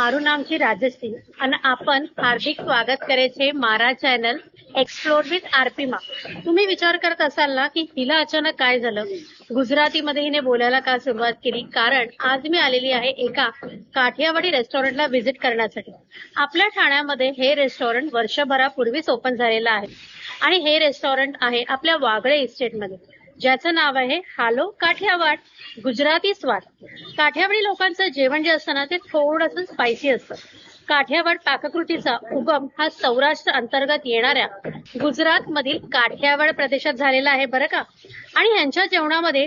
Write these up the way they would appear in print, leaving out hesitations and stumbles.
મારું નામ છે રાજશ્રી અને આપણ હાર્दिक स्वागत करे छे मारा चॅनल एक्सप्लोर विथ आरपी मा। तुम्ही विचार करत असाल ना की हिला अचानक काय झालं, गुजरातीमध्ये हिने बोलायला का सुरुवात केली। कारण आज मी आलेली आहे एका काठियावाडी रेस्टॉरंटला व्हिजिट करण्यासाठी। आपल्या ठाण्यामध्ये हे रेस्टॉरंट वर्षभरापूर्वीच ओपन झालेलं आहे आणि हे रेस्टॉरंट आहे आपल्या वागळे इस्टेटमध्ये, ज्याचं नाव आहे हालो काठियावाड, गुजराती स्वाद। काठियावाडी लोकांचं जेवण जे असतं ना ते थोडंसं स्पायसी असतं। काठियावाड पाककृतीचा उगम हा सौराष्ट्र अंतर्गत येणाऱ्या गुजरात मधील काठियावाड प्रदेशात झालेला आहे बरं का। आणि ह्यांच्या जेवणामध्ये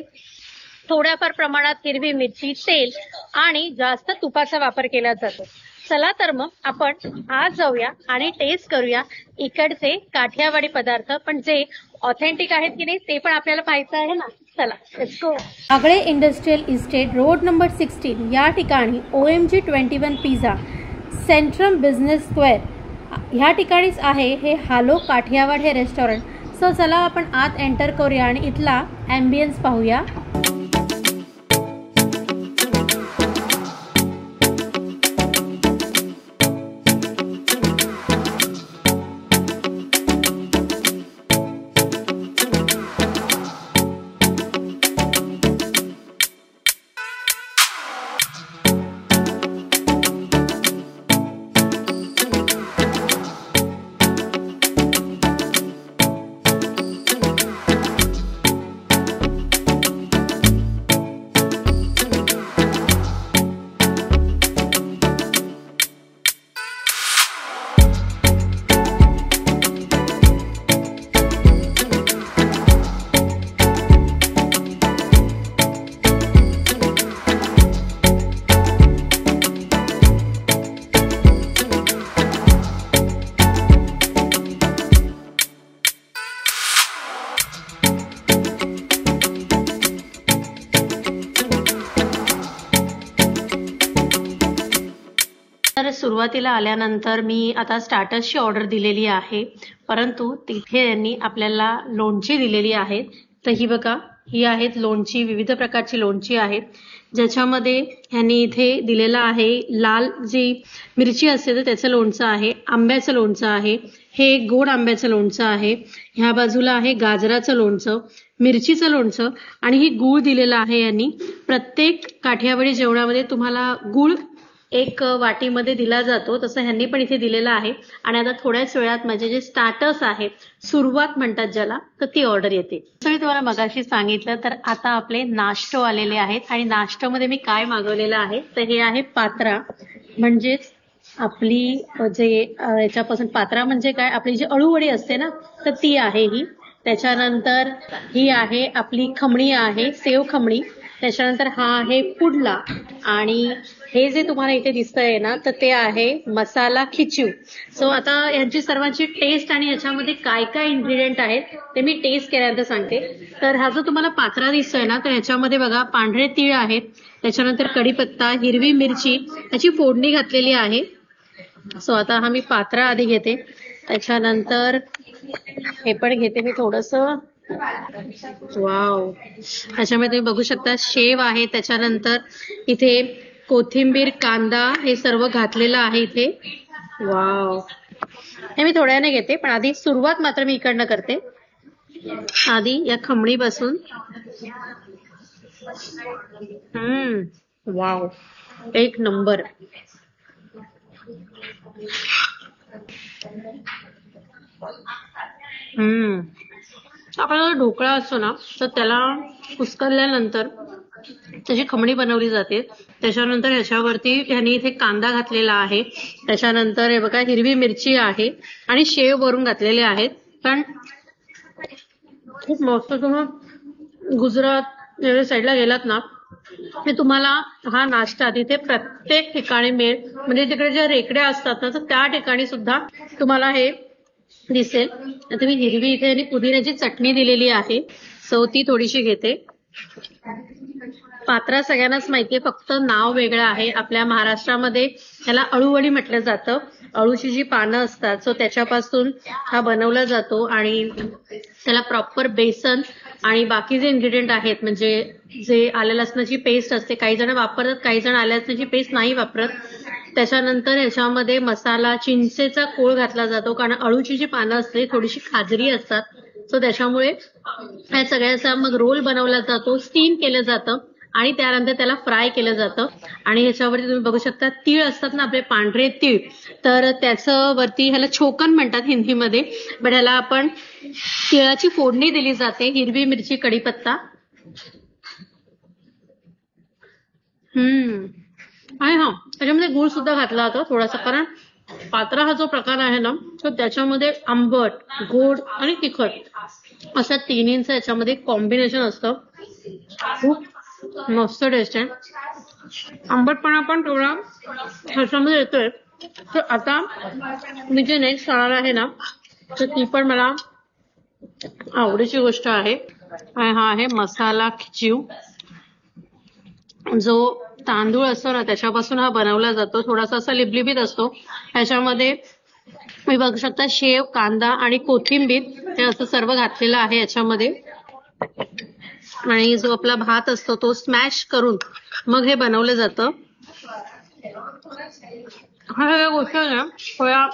थोड्याफार प्रमाणात हिरवी मिरची, तेल आणि जास्त तुपाचा वापर केला जातो। चला तर मग आपण आज जाऊया आणि टेस्ट करूया इकडचे काठियावाडी पदार्थ, पण जे ऑथेंटिक आहेत की नाही ते पण आपल्याला पाहायचं आहे ना। चला let's go. Wagle industrial estate road number 16 या ठिकाणी OMG 21 pizza, Centrum business square ह्या ठिकाणीच आहे हे हालो काठियावाड हे रेस्टॉरंट। सो चला आपण आत एंटर करूया आणि इथला ॲम्बियन्स पाहूया। तर सुरुवातीला आल्यानंतर मी आता स्टार्टर्सची ऑर्डर दिलेली आहे, परंतु तिथे यांनी आपल्याला लोणची दिलेली आहे। तर ही बघा, ही आहेत लोणची, विविध प्रकारची लोणची आहे, ज्याच्यामध्ये यांनी इथे दिलेला आहे लाल जी मिरची असते तर त्याचं लोणचं आहे, आंब्याचं लोणचं आहे, हे गोड आंब्याचं लोणचं आहे, ह्या बाजूला आहे गाजराचं लोणचं, मिरचीचं लोणचं आणि ही गूळ दिलेला आहे यांनी। प्रत्येक काठियावाडी जेवणामध्ये तुम्हाला गूळ एक वाटीमध्ये दिला जातो, तसं ह्यांनी पण इथे दिलेला आहे। आणि आता थोड्याच वेळात म्हणजे जे स्टार्टर्स आहेत, सुरुवात म्हणतात ज्याला, तर ती ऑर्डर येते। तर मी तुम्हाला मगाशी सांगितलं तर आता आपले नाश्तो आलेले आहेत आणि नाश्त्यामध्ये मी काय मागवलेलं आहे तर हे आहे पात्रा, म्हणजेच आपली जे याच्यापासून पात्रा म्हणजे काय, आपली जी अळूवडी असते ना तर ती आहे ही। त्याच्यानंतर ही आहे आपली खमणी आहे, सेव खमणी। त्याच्यानंतर हा आहे पुडला आणि हे जे तुम्हाला इथे दिसतंय ना तर ते आहे मसाला खिचू। सो आता यांची सर्वांची टेस्ट आणि याच्यामध्ये काय काय इन्ग्रेडियंट आहेत ते मी टेस्ट केल्यानंतर सांगते। तर हा जो तुम्हाला पात्रा दिसतोय ना तर याच्यामध्ये बघा पांढरे तीळ आहेत, त्याच्यानंतर कढीपत्ता, हिरवी मिरची याची फोडणी घातलेली आहे। सो आता हा मी पात्रा आधी घेते, त्याच्यानंतर हे पण घेते मी थोडंसं। वाव, त्याच्यामध्ये तुम्ही बघू शकता शेव आहे, त्याच्यानंतर इथे कोथिंबीर, कांदा हे सर्व घातलेलं आहे इथे। वाव, हे मी थोड्याने घेते, पण आधी सुरुवात मात्र मी इकडनं करते। आधी या खमणी बसून वाव, एक नंबर। आपला ढोकळा असतो ना तर त्याला कुस्करल्यानंतर त्याची खमणी बनवली जाते, त्याच्यानंतर ह्याच्यावरती ह्यांनी इथे कांदा घातलेला आहे, त्याच्यानंतर हे बघा हिरवी मिरची आहे आणि शेव वरून घातलेले आहेत। पण खूप मस्त, तुम्ही गुजरात साईडला गेलात ना ते तुम्हाला हा नाश्ता तिथे प्रत्येक ठिकाणी मिळेल, म्हणजे तिकडे ज्या रेकड्या असतात ना तर त्या ठिकाणी सुद्धा तुम्हाला हे दिसेल। आता मी हिरवी इथे आणि पुदिन्याची चटणी दिलेली आहे, सो ती थोडीशी घेते। पात्रा सगळ्यांनाच माहितीये, फक्त नाव वेगळं आहे। आपल्या महाराष्ट्रामध्ये त्याला अळूवडी म्हटलं जातं। अळूची जी पानं असतात सो त्याच्यापासून हा बनवला जातो आणि त्याला प्रॉपर बेसन आणि बाकी जे इन्ग्रेडियंट आहेत म्हणजे जे आलं लसणाची पेस्ट असते, काही जण वापरतात, काही जण आलं लसणाची पेस्ट नाही वापरत, त्याच्यानंतर ह्याच्यामध्ये मसाला चिंचेचा कोळ घातला जातो, कारण अळूची जी पानं असते थोडीशी खाजरी असतात, सो त्याच्यामुळे ह्या सगळ्याचा मग रोल बनवला जातो, स्टीम केलं जातं आणि त्यानंतर त्याला फ्राय केलं जातं. आणि ह्याच्यावरती तुम्ही बघू शकता तीळ असतात ना आपले पांढरे तीळ, तर त्याचं वरती ह्याला छोकन म्हणतात हिंदीमध्ये, बट ह्याला आपण तिळाची फोडणी दिली जाते, हिरवी मिरची कढीपत्ता. आणि हा त्याच्यामध्ये गुळ सुद्धा घातला जातो थोडासा, कारण पात्रा हा जो प्रकार आहे ना तो त्याच्यामध्ये आंबट, गोड आणि तिखट अशा तिन्हींचं याच्यामध्ये कॉम्बिनेशन असतं. खूप मस्त टेस्ट आहे. आंबटपणा पण थोडा ह्याच्यामध्ये येतोय. तर आता मी जे नेक्स्ट खाणार आहे ना तर ती पण मला आवडीची गोष्ट आहे. आणि हा आहे मसाला खिचीव, जो तांदूळ असतो ना त्याच्यापासून हा बनवला जातो. थोडासा असा लिबलिबीत असतो. ह्याच्यामध्ये तुम्ही बघू शकता शेव, कांदा आणि कोथिंबीर हे असं सर्व घातलेलं आहे याच्यामध्ये. आणि जो आपला भात असतो तो स्मॅश करून मग हे बनवलं जातं. ह्या सगळ्या गोष्टी ना थोड्या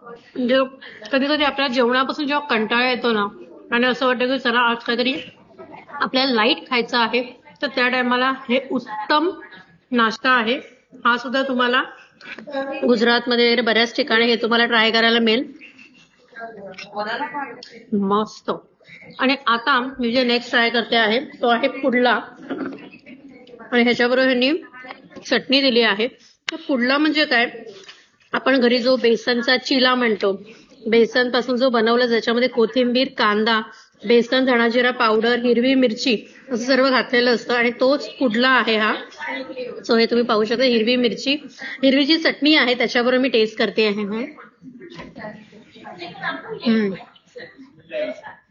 म्हणजे कधी कधी आपल्या जेवणापासून जेव्हा कंटाळा येतो ना आणि असं वाटतं की चला आज काहीतरी आपल्याला लाईट खायचं आहे, तर त्या टायमाला हे उत्तम नाश्ता आहे. हा सुद्धा तुम्हाला गुजरातमध्ये वगैरे बऱ्याच ठिकाणी हे तुम्हाला ट्राय करायला मिळेल. मस्त. आणि आता मी जे नेक्स्ट ट्राय करते आहे तो आहे पुडला, आणि ह्याच्याबरोबर ह्यांनी चटणी दिली आहे. तर पुडला म्हणजे काय, आपण घरी जो बेसनचा चिला म्हणतो, बेसन पासून जो बनवला ज्याच्यामध्ये कोथिंबीर, कांदा, बेसन, धणा जिरा पावडर, हिरवी मिरची असं सर्व घातलेलं असतं, आणि तोच पुडला आहे हा. सो हे तुम्ही पाहू शकता, हिरवी मिरची, हिरवी जी चटणी आहे त्याच्याबरोबर मी टेस्ट करते आहे.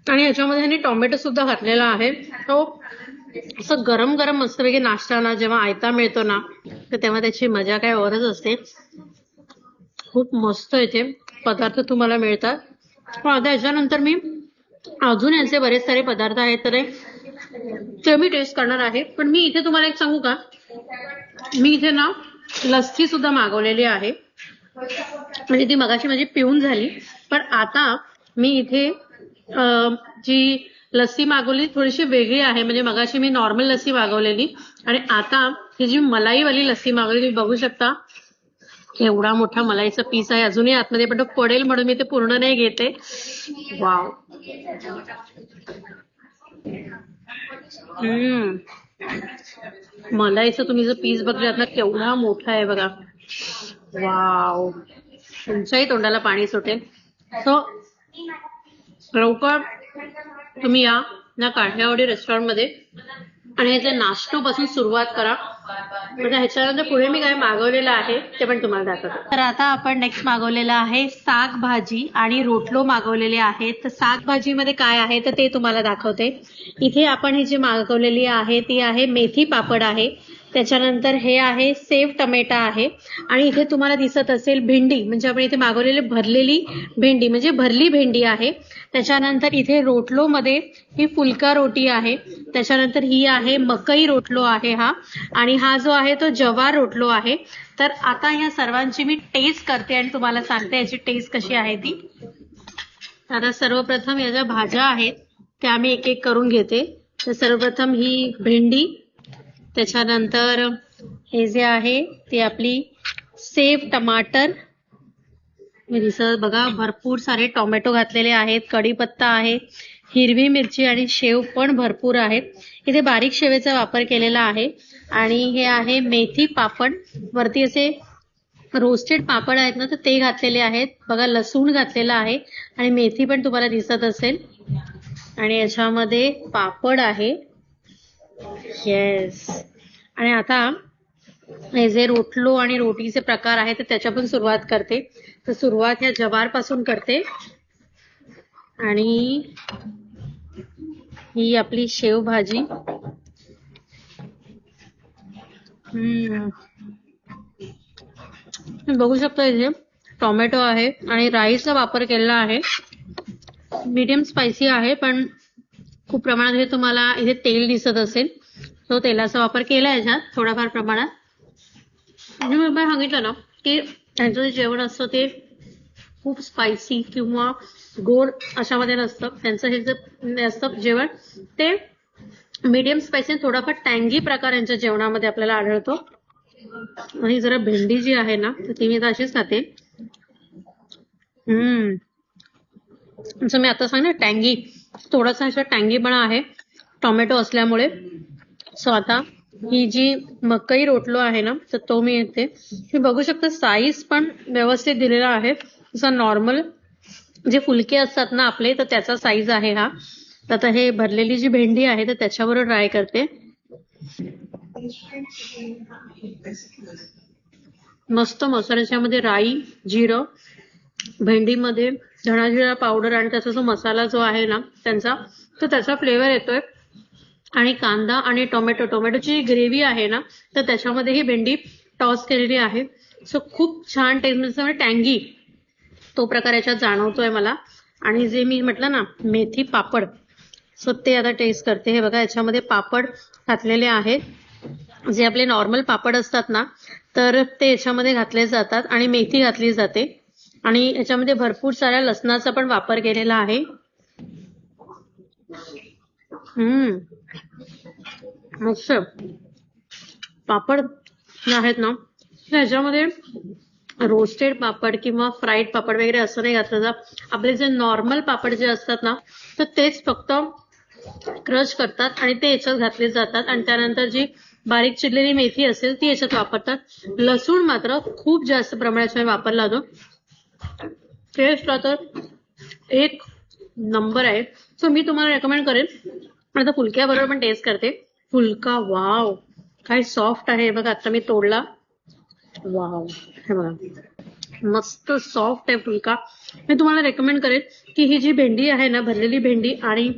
आणि ह्याच्यामध्ये ह्यांनी टोमॅटो सुद्धा घातलेला आहे. तो असं गरम गरम मस्तपैकी नाश्ता ना जेव्हा आयता मिळतो ना तर तेव्हा त्याची मजा काय औरच असते. खूप मस्त इथे पदार्थ तुम्हाला मिळतात. पण आता ह्याच्यानंतर मी अजून यांचे बरेच सारे पदार्थ आहेत तर ते मी टेस्ट करणार आहे. पण मी इथे तुम्हाला एक सांगू का, मी इथे ना लस्सी सुद्धा मागवलेली आहे. म्हणजे ती मगाशी माझी पिऊन झाली, पण आता मी इथे जी लस्सी मागवली थोडीशी वेगळी आहे. म्हणजे मगाशी मी नॉर्मल लस्सी मागवलेली आणि आता ही जी मलाईवाली लस्सी मागवली तुम्ही बघू शकता. एवढा मोठा मलाईचा पीस आहे अजूनही आतमध्ये, पण तो पडेल म्हणून मी ते पूर्ण नाही घेते. वाव. मलाईचा तुम्ही जर पीस बघलात ना केवढा मोठा आहे बघा. वाव. तुमच्याही तोंडाला पाणी सुटेल. सो लवकर तुम्ही या काठियावाडी रेस्टॉरंटमध्ये आणि ह्याच्या नाश्त्यापासून सुरुवात करा. म्हणजे ह्याच्यानंतर पुढे मी काय मागवलेलं आहे ते पण तुम्हाला दाखवते. तर आता आपण नेक्स्ट मागवलेलं आहे साग भाजी आणि रोटलो मागवलेले आहेत. तर साग भाजीमध्ये काय आहे तर ते तुम्हाला दाखवते. इथे आपण ही जी मागवलेली आहे ती आहे मेथी पापड आहे. त्याच्यानंतर हे आहे सेव टमेटा आहे. आणि इथे तुम्हाला दिसत असेल भेंडी, म्हणजे आपण इथे मागवलेली भरलेली भेंडी म्हणजे भरली भेंडी आहे. त्याच्यानंतर इथे रोटलो मध्ये ही फुलका रोटी आहे. त्याच्यानंतर ही आहे मकई रोटलो आहे हा, आणि हा जो आहे तो जवार रोटलो आहे. तर आता ह्या सर्वांची मी टेस्ट करते आणि तुम्हाला सांगते याची टेस्ट कशी आहे ती. आता सर्वप्रथम या ज्या भाज्या आहेत त्या मी एक एक करून घेते. तर सर्वप्रथम ही भेंडी, त्याच्यानंतर हे जे आहे ते आपली सेव टमाटर, दिसत बघा भरपूर सारे टोमॅटो घातलेले आहेत, कढीपत्ता आहे, हिरवी मिरची आणि शेव पण भरपूर आहेत. इथे बारीक शेवेचा वापर केलेला आहे. आणि हे आहे मेथी पापड, वरती असे रोस्टेड पापड आहेत ना तर ते घातलेले आहेत बघा. लसूण घातलेला आहे आणि मेथी पण तुम्हाला दिसत असेल. आणि याच्यामध्ये पापड आहे. येस. आणि आता हे जे रोटलो आणि रोटीचे प्रकार आहेत तर त्याच्या पण सुरुवात करते. तर सुरुवात ह्या जवार पासून करते. आणि ही आपली शेव भाजी. बघू शकता इथे टोमॅटो आहे आणि राईसचा वापर केलेला आहे. मीडियम स्पायसी आहे पण खूप प्रमाणात हे तुम्हाला इथे तेल दिसत असेल, तो तेलाचा वापर केला याच्यात थोड्याफार प्रमाणात. मी सांगितलं ना की त्यांचं जे जेवण असतं ते खूप स्पायसी किंवा गोड अशामध्ये नसतं. त्यांचं हे जे असतं जेवण ते मीडियम स्पायसी, थोडाफार टँगी प्रकार यांच्या जेवणामध्ये आपल्याला आढळतो. आणि जरा भेंडी जी आहे ना तर ती मी आता अशीच खाते. मी आता सांग ना टँगी, थोडासा असा टँगीपणा आहे टोमॅटो असल्यामुळे. सो आता ही जी मकई रोटलो आहे ना तर तो मी येते. तुम्ही बघू शकता साईज पण व्यवस्थित दिलेला आहे. जसा नॉर्मल जे फुलके असतात ना आपले तर त्याचा साईज आहे हा. आता हे भरलेली जी भेंडी आहे तर त्याच्यावर ट्राय करते. मस्त मसाल्याच्यामध्ये राई, जिरं, भेंडीमध्ये धणा जिरा पावडर आणि त्याचा जो मसाला जो आहे ना त्यांचा, तर त्याचा फ्लेवर येतोय. आणि कांदा आणि टोमॅटोची ग्रेव्ही आहे ना तर त्याच्यामध्ये ही भेंडी टॉस केलेली आहे. सो खूप छान टेस्ट, टँगी तो प्रकार याच्यात जाणवतोय मला. आणि जे मी म्हटलं ना मेथी पापड, सो ते आता टेस्ट करते. हे बघा याच्यामध्ये पापड घातलेले आहेत. जे आपले नॉर्मल पापड असतात ना तर ते याच्यामध्ये घातले जातात आणि मेथी घातली जाते. आणि याच्यामध्ये भरपूर साऱ्या लसणाचा पण वापर केलेला आहे. मस्त पापड आहेत ना ह्याच्यामध्ये रोस्टेड पापड किंवा फ्राईड पापड वगैरे असं नाही घातलं जात. आपले जे नॉर्मल पापड जे असतात ना तर तेच फक्त क्रश करतात आणि ते याच्यात घातले जातात. आणि त्यानंतर जी बारीक चिरलेली मेथी असेल ती याच्यात वापरतात. लसूण मात्र खूप जास्त प्रमाणात वापरला जातो. टेस्टला तर एक नंबर आहे. सो मी तुम्हाला रेकमेंड करेन. आता फुलक्याबरोबर पण टेस्ट करते. फुलका वाव काय सॉफ्ट आहे बघा. आता मी तोडला, वाव हे बघा मस्त सॉफ्ट आहे फुलका. मी तुम्हाला रेकमेंड करेन की ही जी भेंडी आहे ना भरलेली भेंडी आणि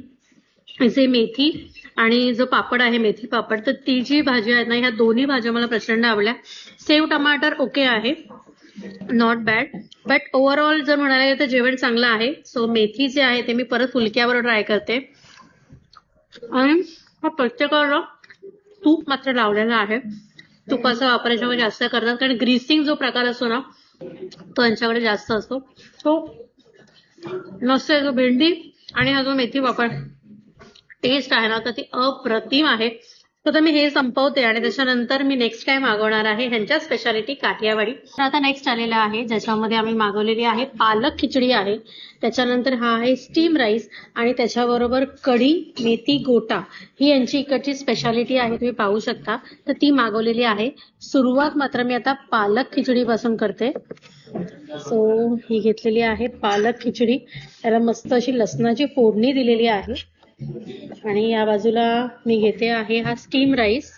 जे मेथी आणि जो पापड आहे मेथी पापड, तर ती जी भाजी आहे ना ह्या दोन्ही भाज्या मला प्रचंड आवडल्या. सेव टमाटर ओके आहे, नॉट बॅड, बट ओव्हरऑल जर म्हणायला गेलं तर जेवण चांगलं आहे. सो मेथी जे आहे ते मी परत फुलक्यावर ट्राय करते. आणि हा प्रत्येकाला तूप मात्र लावलेला आहे. तुपाचा वापर याच्यामध्ये जास्त करतात कारण ग्रीसिंग जो प्रकार असतो ना तो यांच्याकडे जास्त असतो. तो मस्त आहे. भेंडी आणि हा जो मेथी पापड टेस्ट आहे ना तर ती अप्रतिम आहे. तर मी हे संपवते आणि त्याच्यानंतर मी नेक्स्ट टाइम मागवणार आहे ह्यांच्या स्पेशालिटी काठियावाडी. तर आता नेक्स्ट आलेला आहे ज्याच्यामध्ये आम्ही मागवलेली आहे पालक खिचडी आहे. त्याच्यानंतर हा आहे स्टीम राईस आणि त्याच्याबरोबर कढी मेथी गोटा ही यांची इकडची स्पेशालिटी आहे. तुम्ही पाहू शकता तर ती मागवलेली आहे. सुरुवात मात्र मी आता पालक खिचडी पासून करते. सो ही घेतलेली आहे पालक खिचडी. त्याला मस्त अशी लसणाची फोडणी दिलेली आहे. आणि या बाजूला मी घेते आहे हा स्टीम राईस.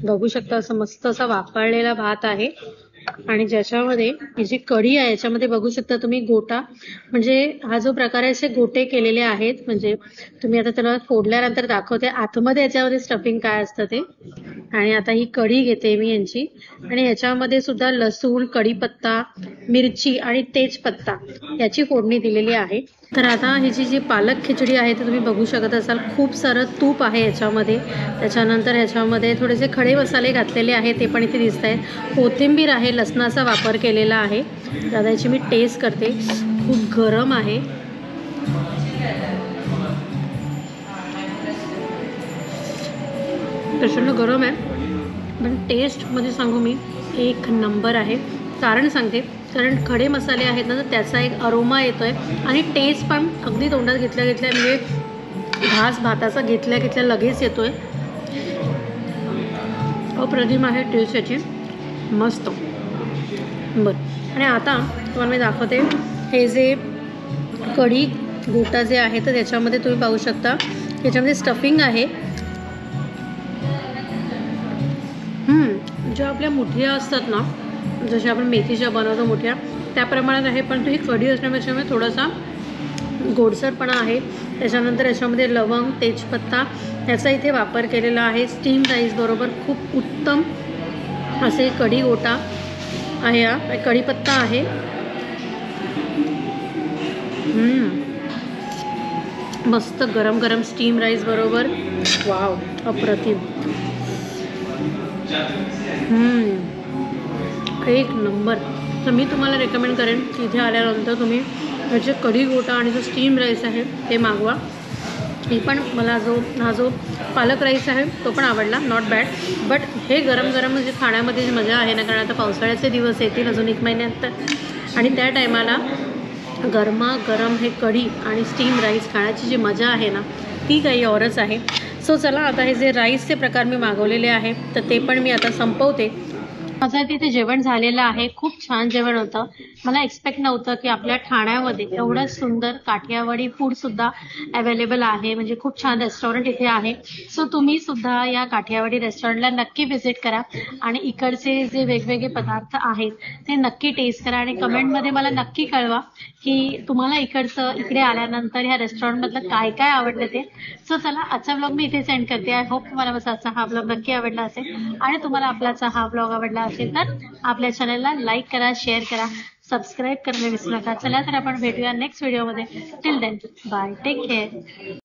बघू शकता असं मस्त असा वाफळलेला भात आहे. आणि ज्याच्यामध्ये ही जी कढी आहे याच्यामध्ये बघू शकता तुम्ही गोटा, म्हणजे हा जो प्रकार आहे असे गोटे केलेले आहेत. म्हणजे तुम्ही आता त्याला फोडल्यानंतर दाखवते आतमध्ये याच्यामध्ये स्टफिंग काय असतं ते. आणि आता ही कढी घेते मी यांची आणि याच्यामध्ये सुद्धा लसूण, कढीपत्ता, मिरची आणि तेजपत्ता याची फोडणी दिलेली आहे. तर आता ही जी पालक खिचडी आहे ते तुम्ही बघू शकत असाल खूप सारं तूप आहे याच्यामध्ये. त्याच्यानंतर ह्याच्यामध्ये थोडेसे खडे मसाले घातलेले आहेत ते पण इथे दिसत आहेत. कोथिंबीर आहे, लसणाचा वापर केलेला आहे. दादा याची मी टेस्ट करते. खूप गरम आहे. प्रचंड गरम आहे पण टेस्टमध्ये सांगू मी एक नंबर आहे. कारण सांगते कारण खडे मसाले आहेत ना तर त्याचा एक अरोमा येतोय आणि टेस्ट पण अगदी तोंडात घेतल्या घेतल्या म्हणजे घास भाताचा घेतल्या घेतल्या लगेच येतोय. अप्रतिम आहे टेस्ट याची, मस्त. बरं आणि आता तुम्हाला मी दाखवते हे जे कढी गोटा जे आहे तर त्याच्यामध्ये तुम्ही पाहू शकता याच्यामध्ये स्टफिंग आहे. ज्या आपल्या मुठ्या असतात ना जशा आपण मेथीच्या बनवतो मोठ्या त्या प्रमाणात आहे. पण ही कढी असण्यापेक्षा थोडासा गोडसरपणा आहे. त्याच्यानंतर याच्यामध्ये लवंग, तेजपत्ता याचा इथे वापर केलेला आहे. स्टीम राईस बरोबर खूप उत्तम असे कढी गोटा आहे. हा कढीपत्ता आहे. मस्त गरम गरम स्टीम राईस बरोबर वाव अप्रतिम. एक नंबर. तर मी तुम्हाला रेकमेंड करेन की इथे आल्यानंतर तुम्ही ह्याचे कढी गोटा आणि जो स्टीम राईस आहे ते मागवा. ही पण मला हा जो पालक राईस आहे तो पण आवडला, नॉट बॅड. बट हे गरम गरम जे खाण्यामध्ये जी मजा आहे ना, कारण आता पावसाळ्याचे दिवस येतील अजून 1 महिन्यात, आणि त्या टायमाला गरमागरम हे कढी आणि स्टीम राईस खाण्याची जी मजा आहे ना ती काही औरच आहे. सो चला, आता हे जे राईसचे प्रकार मी मागवलेले आहे तर ते पण मी आता संपवते. माझं तिथे जेवण झालेलं आहे. खूप छान जेवण होतं. मला एक्सपेक्ट नव्हतं की आपल्या ठाण्यामध्ये एवढं सुंदर काठियावाडी फूडसुद्धा अवेलेबल आहे. म्हणजे खूप छान रेस्टॉरंट इथे आहे. सो तुम्ही सुद्धा या काठियावाडी रेस्टॉरंटला नक्की व्हिजिट करा आणि इकडचे जे वेगवेगळे पदार्थ आहेत ते नक्की टेस्ट करा आणि कमेंटमध्ये मला नक्की कळवा की तुम्हाला इकडे आल्यानंतर ह्या रेस्टॉरंटमधलं काय काय आवडलं ते. सो चला, आजचा ब्लॉग मी इथे सेंड करते. आय होप तुम्हाला माझा हा ब्लॉग नक्की आवडला असेल, आणि तुम्हाला आपलाचा हा ब्लॉग आवडला असेल तर आपल्या चॅनलला लाईक करा, शेअर करा, सबस्क्राईब करायला विसरू नका. चला तर आपण भेटूया नेक्स्ट व्हिडिओमध्ये. Till then, bye, take care.